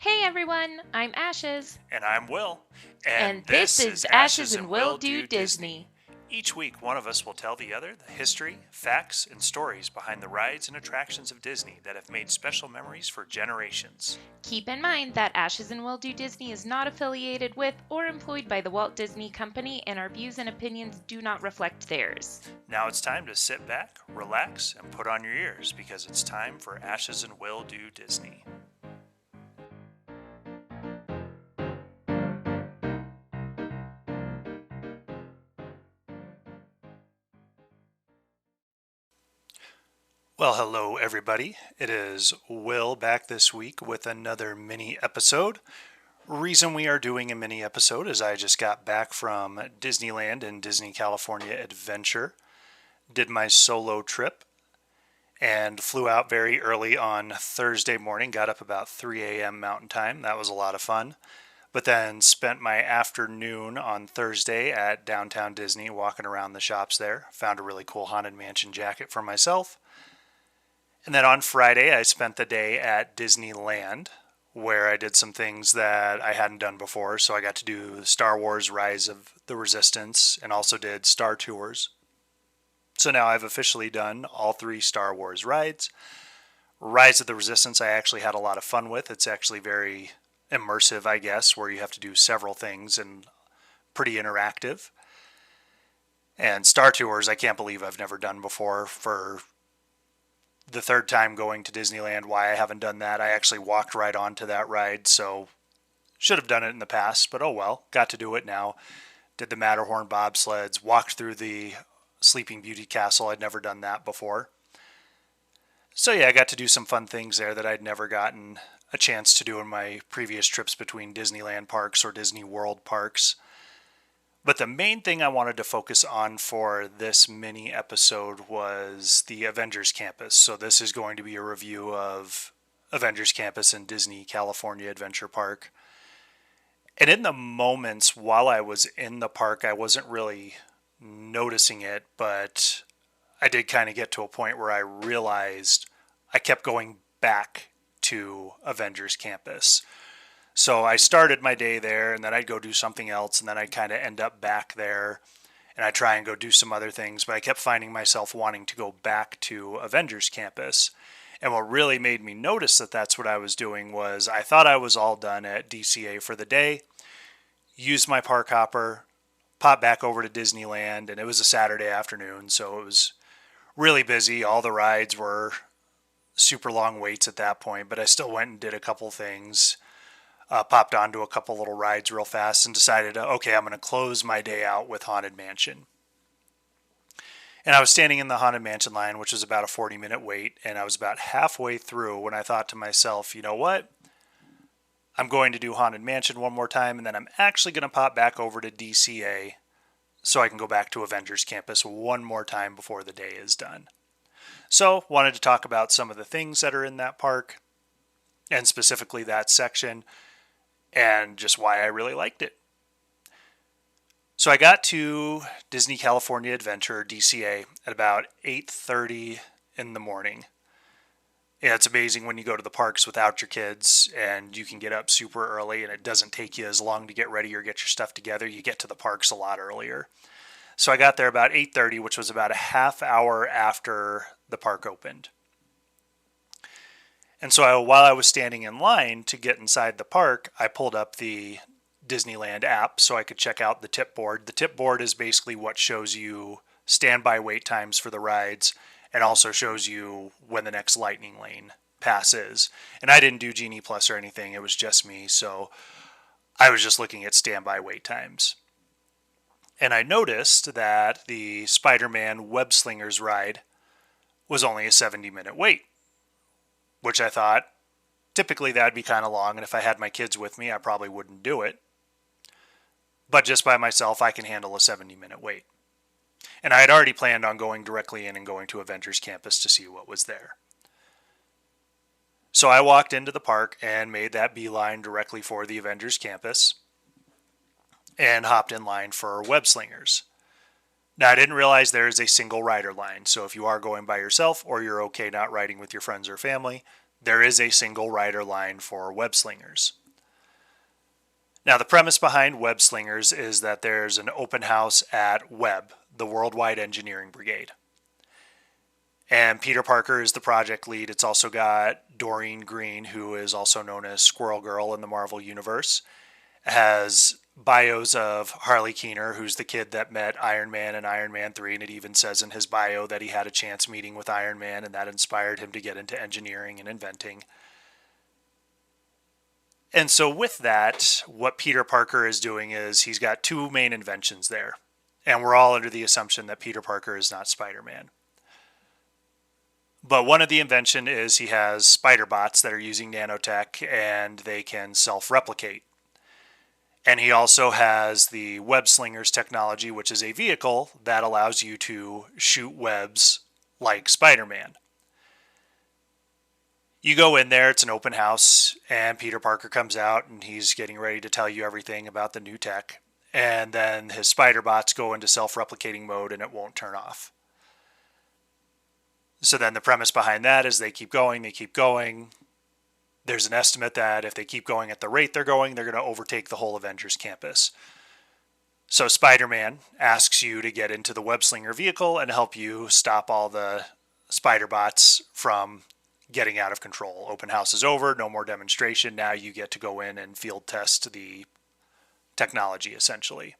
Hey everyone, I'm Ashes, And I'm Will. and And this this is is Ashes Ashes and and Will Will Do Do Disney. Disney. Each week, one of us will tell the other the history, facts, and stories behind the rides and attractions of Disney that have made special memories for generations. Keep in mind that Ashes and Will Do Disney is not affiliated with or employed by the Walt Disney Company, and our views and opinions do not reflect theirs. Now it's time to sit back, relax, and put on your ears because it's time for Ashes and Will Do Disney. Well, hello everybody. It is Will back this week with another mini episode. Reason we are doing a mini episode is I just got back from Disneyland and Disney California Adventure. Did my solo trip and flew out very early on Thursday morning. Got up about 3 a.m. Mountain Time. That was a lot of fun. But then spent my afternoon on Thursday at downtown Disney walking around the shops there. Found a really cool Haunted Mansion jacket for myself. And then on Friday, I spent the day at Disneyland, where I did some things that I hadn't done before. So I got to do Star Wars Rise of the Resistance and also did Star Tours. So now I've officially done all three Star Wars rides. Rise of the Resistance, I actually had a lot of fun with. It's actually very immersive, I guess, where you have to do several things and pretty interactive. And Star Tours, I can't believe I've never done before. For the third time going to Disneyland, why I haven't done that. I actually walked right onto that ride, so should have done it in the past, but oh well, got to do it now. Did the Matterhorn bobsleds, walked through the Sleeping Beauty Castle. I'd never done that before. So yeah, I got to do some fun things there that I'd never gotten a chance to do in my previous trips between Disneyland parks or Disney World parks. But the main thing I wanted to focus on for this mini episode was the Avengers Campus. So this is going to be a review of Avengers Campus in Disney California Adventure Park. And in the moments while I was in the park, I wasn't really noticing it, but I did kind of get to a point where I realized I kept going back to Avengers Campus. So I started my day there, and then I'd go do something else, and then I'd kind of end up back there, and I'd try and go do some other things, but I kept finding myself wanting to go back to Avengers Campus. And what really made me notice that that's what I was doing was I thought I was all done at DCA for the day, used my park hopper, popped back over to Disneyland, and it was a Saturday afternoon, so it was really busy. All the rides were super long waits at that point, but I still went and did a couple things. Popped onto a couple little rides real fast and decided, okay, I'm going to close my day out with Haunted Mansion. And I was standing in the Haunted Mansion line, which was about a 40-minute wait, and I was about halfway through when I thought to myself, you know what? I'm going to do Haunted Mansion one more time, and then I'm actually going to pop back over to DCA so I can go back to Avengers Campus one more time before the day is done. So, wanted to talk about some of the things that are in that park, and specifically that section, and just why I really liked it. So I got to Disney California Adventure, DCA, at about 8:30 in the morning. Yeah, it's amazing when you go to the parks without your kids and you can get up super early and it doesn't take you as long to get ready or get your stuff together. You get to the parks a lot earlier. So I got there about 8:30, which was about a half hour after the park opened. And so while I was standing in line to get inside the park, I pulled up the Disneyland app so I could check out the tip board. The tip board is basically what shows you standby wait times for the rides and also shows you when the next lightning lane pass is. And I didn't do Genie Plus or anything, it was just me, so I was just looking at standby wait times. And I noticed that the Spider-Man Web Slingers ride was only a 70-minute wait, which I thought typically that'd be kind of long, and if I had my kids with me, I probably wouldn't do it. But just by myself, I can handle a 70-minute wait. And I had already planned on going directly in and going to Avengers Campus to see what was there. So I walked into the park and made that beeline directly for the Avengers Campus and hopped in line for Web Slingers. Now, I didn't realize there is a single rider line, so if you are going by yourself or you're okay not riding with your friends or family, there is a single rider line for web slingers. Now, the premise behind Web Slingers is that there's an open house at WEB, the Worldwide Engineering Brigade. And Peter Parker is the project lead. It's also got Doreen Green, who is also known as Squirrel Girl in the Marvel Universe. It has bios of Harley Keener, who's the kid that met Iron Man in Iron Man 3, and it even says in his bio that he had a chance meeting with Iron Man, and that inspired him to get into engineering and inventing. And so with that, what Peter Parker is doing is he's got two main inventions there. And we're all under the assumption that Peter Parker is not Spider-Man. But one of the invention is he has SpiderBots that are using nanotech and they can self-replicate. And he also has the web slingers technology, which is a vehicle that allows you to shoot webs like Spider-Man. You go in there, it's an open house, and Peter Parker comes out and he's getting ready to tell you everything about the new tech. And then his SpiderBots go into self-replicating mode and it won't turn off. So then the premise behind that is they keep going. There's an estimate that if they keep going at the rate they're going to overtake the whole Avengers Campus. So Spider-Man asks you to get into the web slinger vehicle and help you stop all the SpiderBots from getting out of control. Open house is over, no more demonstration. Now you get to go in and field test the technology, essentially.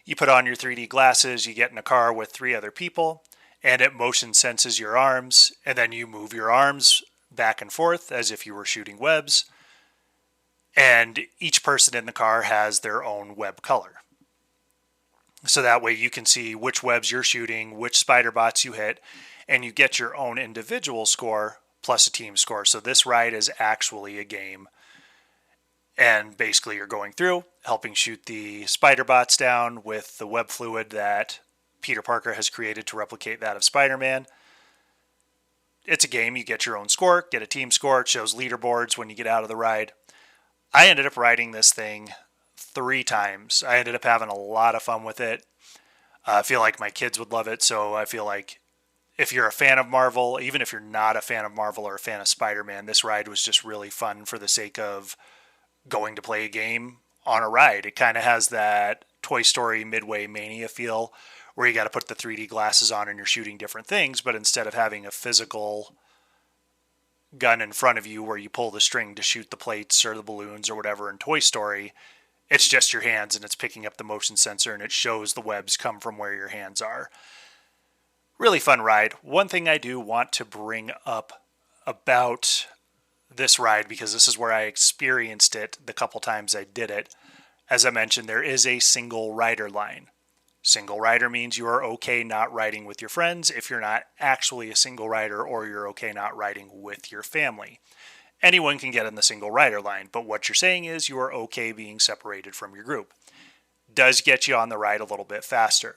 You put on your 3D glasses, you get in a car with 3 other people, and it motion senses your arms, and then you move your arms back and forth as if you were shooting webs. And each person in the car has their own web color. So that way you can see which webs you're shooting, which SpiderBots you hit, and you get your own individual score plus a team score. So this ride is actually a game. And basically you're going through, helping shoot the SpiderBots down with the web fluid that Peter Parker has created to replicate that of Spider-Man. It's a game. You get your own score, get a team score. It shows leaderboards when you get out of the ride. I ended up riding this thing 3 times. I ended up having a lot of fun with it. I feel like my kids would love it. So I feel like if you're a fan of Marvel, even if you're not a fan of Marvel or a fan of Spider-Man, this ride was just really fun for the sake of going to play a game on a ride. It kind of has that Toy Story Midway Mania feel where you got to put the 3D glasses on and you're shooting different things, but instead of having a physical gun in front of you where you pull the string to shoot the plates or the balloons or whatever in Toy Story, it's just your hands and it's picking up the motion sensor and it shows the webs come from where your hands are. Really fun ride. One thing I do want to bring up about this ride, because this is where I experienced it the couple times I did it. As I mentioned, there is a single rider line. Single rider means you are okay not riding with your friends if you're not actually a single rider, or you're okay not riding with your family. Anyone can get in the single rider line, but what you're saying is you are okay being separated from your group. Does get you on the ride a little bit faster.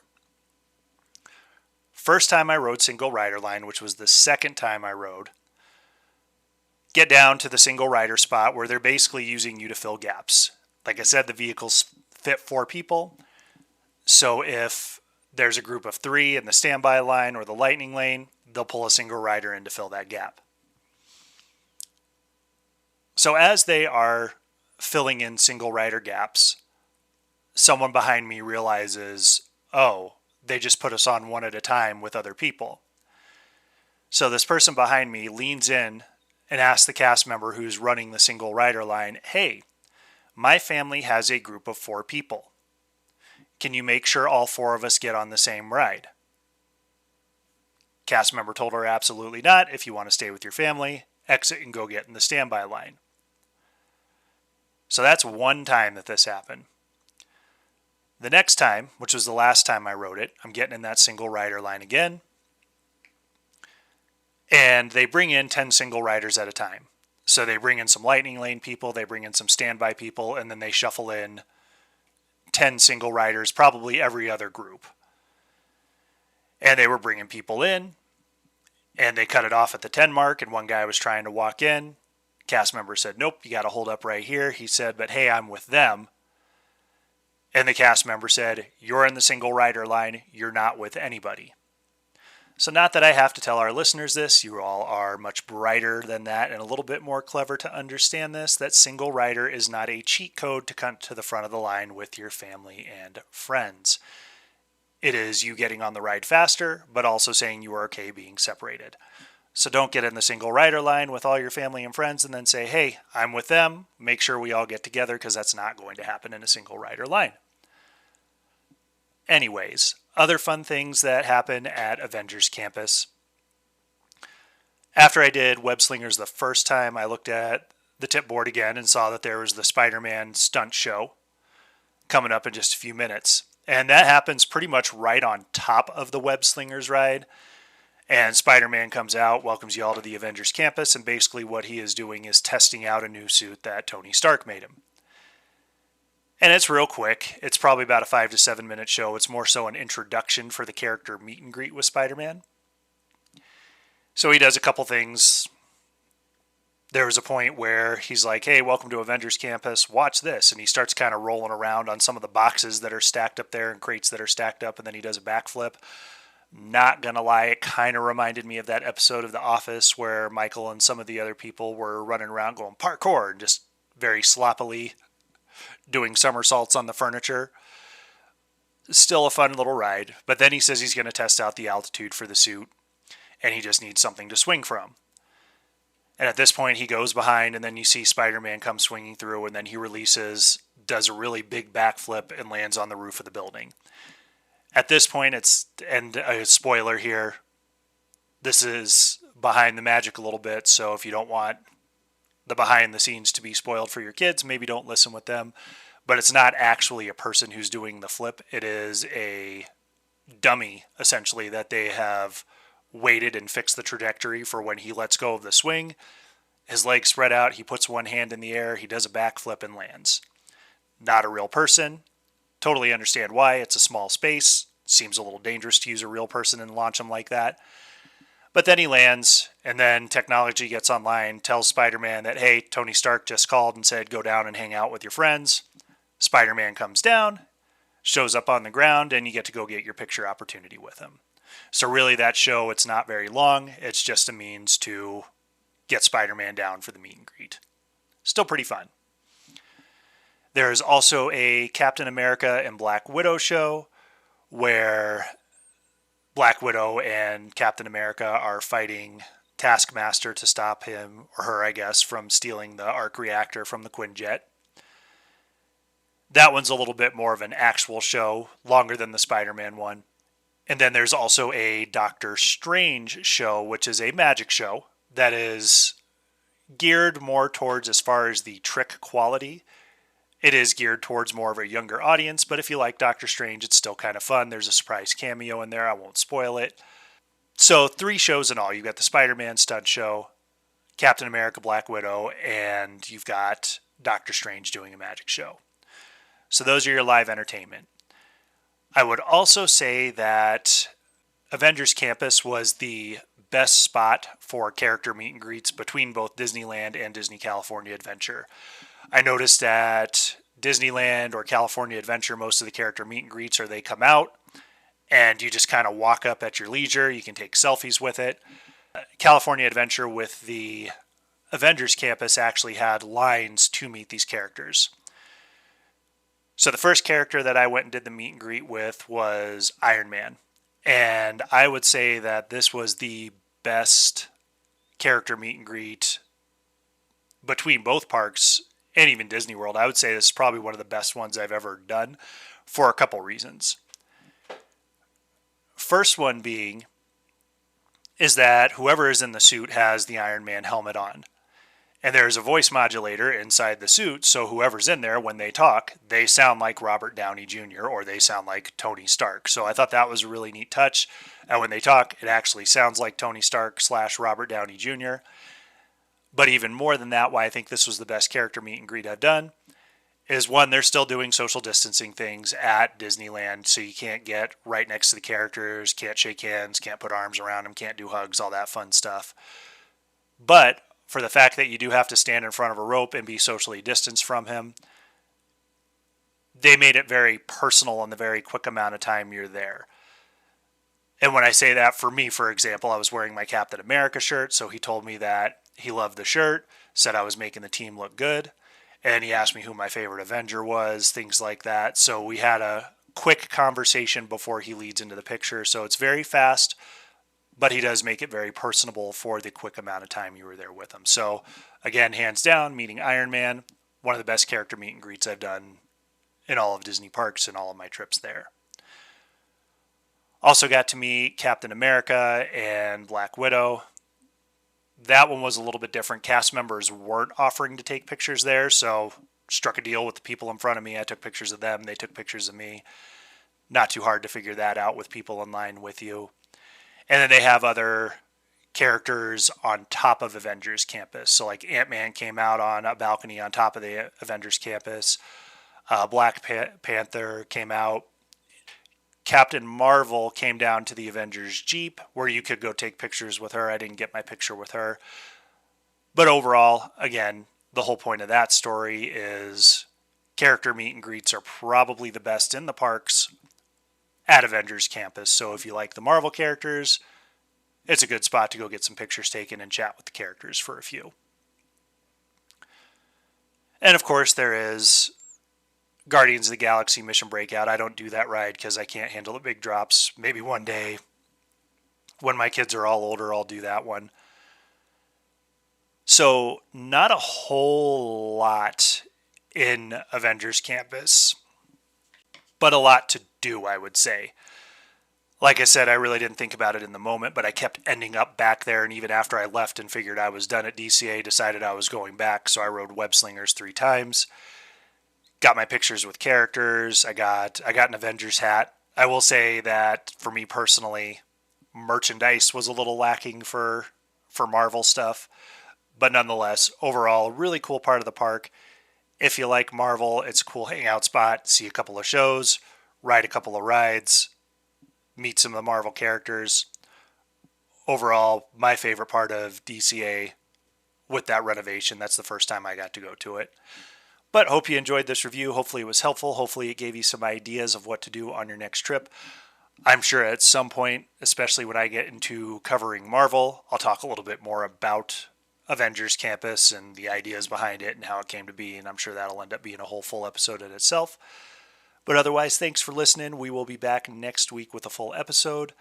First time I rode single rider line, which was the second time I rode, get down to the single rider spot where they're basically using you to fill gaps. Like I said, the vehicles fit 4 people. So if there's a group of 3 in the standby line or the lightning lane, they'll pull a single rider in to fill that gap. So as they are filling in single rider gaps, someone behind me realizes, oh, they just put us on one at a time with other people. So this person behind me leans in and asks the cast member who's running the single rider line, hey, my family has a group of 4 people. Can you make sure all 4 of us get on the same ride? Cast member told her absolutely not. If you want to stay with your family, exit and go get in the standby line. So that's one time that this happened. The next time, which was the last time I rode it, I'm getting in that single rider line again. And they bring in 10 single riders at a time. So they bring in some lightning lane people, they bring in some standby people, and then they shuffle in 10 single riders, probably every other group. And they were bringing people in, and they cut it off at the 10 mark, and one guy was trying to walk in. Cast member said, nope, you got to hold up right here. He said, but hey, I'm with them. And the cast member said, you're in the single rider line, you're not with anybody. So, not that I have to tell our listeners this, you all are much brighter than that and a little bit more clever to understand this, that single rider is not a cheat code to come to the front of the line with your family and friends. It is you getting on the ride faster, but also saying you are okay being separated. So don't get in the single rider line with all your family and friends and then say, hey, I'm with them. Make sure we all get together, because that's not going to happen in a single rider line. Anyways, other fun things that happen at Avengers Campus. After I did Web Slingers the first time, I looked at the tip board again and saw that there was the Spider-Man stunt show coming up in just a few minutes. And that happens pretty much right on top of the Web Slingers ride. And Spider-Man comes out, welcomes you all to the Avengers Campus, and basically what he is doing is testing out a new suit that Tony Stark made him. And it's real quick. It's probably about a 5 to 7 minute show. It's more so an introduction for the character meet and greet with Spider-Man. So he does a couple things. There was a point where he's like, hey, welcome to Avengers Campus, watch this. And he starts kind of rolling around on some of the boxes that are stacked up there and crates that are stacked up, and then he does a backflip. Not gonna lie, it kind of reminded me of that episode of The Office where Michael and some of the other people were running around going parkour and just very sloppily doing somersaults on the furniture. Still a fun little ride. But then he says he's going to test out the altitude for the suit, and he just needs something to swing from. And at this point, he goes behind, and then you see Spider-Man come swinging through, and then he releases, does a really big backflip, and lands on the roof of the building. At this point, and a spoiler here, this is behind the magic a little bit, so if you don't want the behind the scenes to be spoiled for your kids, maybe don't listen with them. But it's not actually a person who's doing the flip. It is a dummy, essentially, that they have weighted and fixed the trajectory for when he lets go of the swing. His legs spread out, he puts one hand in the air, he does a backflip and lands. Not a real person. Totally understand why. It's a small space. Seems a little dangerous to use a real person and launch him like that. But then he lands, and then technology gets online, tells Spider-Man that, hey, Tony Stark just called and said, go down and hang out with your friends. Spider-Man comes down, shows up on the ground, and you get to go get your picture opportunity with him. So really that show, it's not very long. It's just a means to get Spider-Man down for the meet and greet. Still pretty fun. There's also a Captain America and Black Widow show where Black Widow and Captain America are fighting Taskmaster to stop him, or her, I guess, from stealing the arc reactor from the Quinjet. That one's a little bit more of an actual show, longer than the Spider-Man one. And then there's also a Doctor Strange show, which is a magic show that is geared more towards, as far as the trick quality, it is geared towards more of a younger audience, but if you like Doctor Strange, it's still kind of fun. There's a surprise cameo in there. I won't spoil it. So 3 shows in all. You've got the Spider-Man stunt show, Captain America, Black Widow, and you've got Doctor Strange doing a magic show. So those are your live entertainment. I would also say that Avengers Campus was the best spot for character meet and greets between both Disneyland and Disney California Adventure. I noticed at Disneyland or California Adventure, most of the character meet and greets are they come out and you just kind of walk up at your leisure. You can take selfies with it. California Adventure with the Avengers Campus actually had lines to meet these characters. So the first character that I went and did the meet and greet with was Iron Man. And I would say that this was the best character meet and greet between both parks and even Disney World. I would say this is probably one of the best ones I've ever done for a couple reasons. First one being is that whoever is in the suit has the Iron Man helmet on. And there's a voice modulator inside the suit, so whoever's in there, when they talk, they sound like Robert Downey Jr. or they sound like Tony Stark. So I thought that was a really neat touch. And when they talk, it actually sounds like Tony Stark / Robert Downey Jr. But even more than that, why I think this was the best character meet and greet I've done is, one, they're still doing social distancing things at Disneyland, so you can't get right next to the characters, can't shake hands, can't put arms around them, can't do hugs, all that fun stuff. But for the fact that you do have to stand in front of a rope and be socially distanced from him, they made it very personal in the very quick amount of time you're there. And when I say that, for me, for example, I was wearing my Captain America shirt, so he told me that he loved the shirt, said I was making the team look good, and he asked me who my favorite Avenger was, things like that. So we had a quick conversation before he leads into the picture. So it's very fast, but he does make it very personable for the quick amount of time you were there with him. So again, hands down, meeting Iron Man, one of the best character meet and greets I've done in all of Disney parks and all of my trips there. Also got to meet Captain America and Black Widow. That one was a little bit different. Cast members weren't offering to take pictures there, so struck a deal with the people in front of me. I took pictures of them. They took pictures of me. Not too hard to figure that out with people in line with you. And then they have other characters on top of Avengers Campus. So like Ant-Man came out on a balcony on top of the Avengers Campus. Black Panther came out. Captain Marvel came down to the Avengers Jeep where you could go take pictures with her. I didn't get my picture with her. But overall, again, the whole point of that story is character meet and greets are probably the best in the parks at Avengers Campus. So if you like the Marvel characters, it's a good spot to go get some pictures taken and chat with the characters for a few. And of course, there is Guardians of the Galaxy Mission Breakout. I don't do that ride because I can't handle the big drops. Maybe one day when my kids are all older, I'll do that one. So not a whole lot in Avengers Campus, but a lot to do, I would say. Like I said, I really didn't think about it in the moment, but I kept ending up back there. And even after I left and figured I was done at DCA, decided I was going back. So I rode Web Slingers 3 times. Got my pictures with characters. I got an Avengers hat. I will say that for me personally, merchandise was a little lacking for Marvel stuff. But nonetheless, overall, really cool part of the park. If you like Marvel, it's a cool hangout spot. See a couple of shows, ride a couple of rides, meet some of the Marvel characters. Overall, my favorite part of DCA with that renovation. That's the first time I got to go to it. But hope you enjoyed this review. Hopefully it was helpful. Hopefully it gave you some ideas of what to do on your next trip. I'm sure at some point, especially when I get into covering Marvel, I'll talk a little bit more about Avengers Campus and the ideas behind it and how it came to be. And I'm sure that'll end up being a whole full episode in itself. But otherwise, thanks for listening. We will be back next week with a full episode.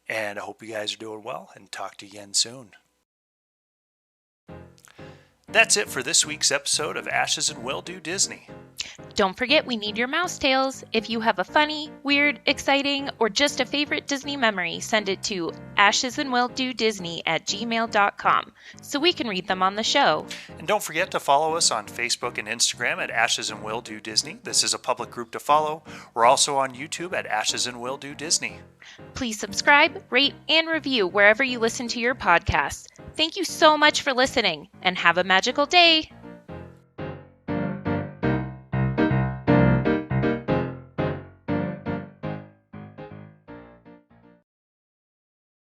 And I hope you guys are doing well and talk to you again soon. That's it for this week's episode of Ashes and Will Do Disney. Don't forget we need your mouse tails. If you have a funny, weird, exciting, or just a favorite Disney memory, send it to ashesandwilldodisney@gmail.com so we can read them on the show. And don't forget to follow us on Facebook and Instagram at Ashes and Will Do Disney. This is a public group to follow. We're also on YouTube at Ashes and Will Do Disney. Please subscribe, rate, and review wherever you listen to your podcasts. Thank you so much for listening, and have a magical day!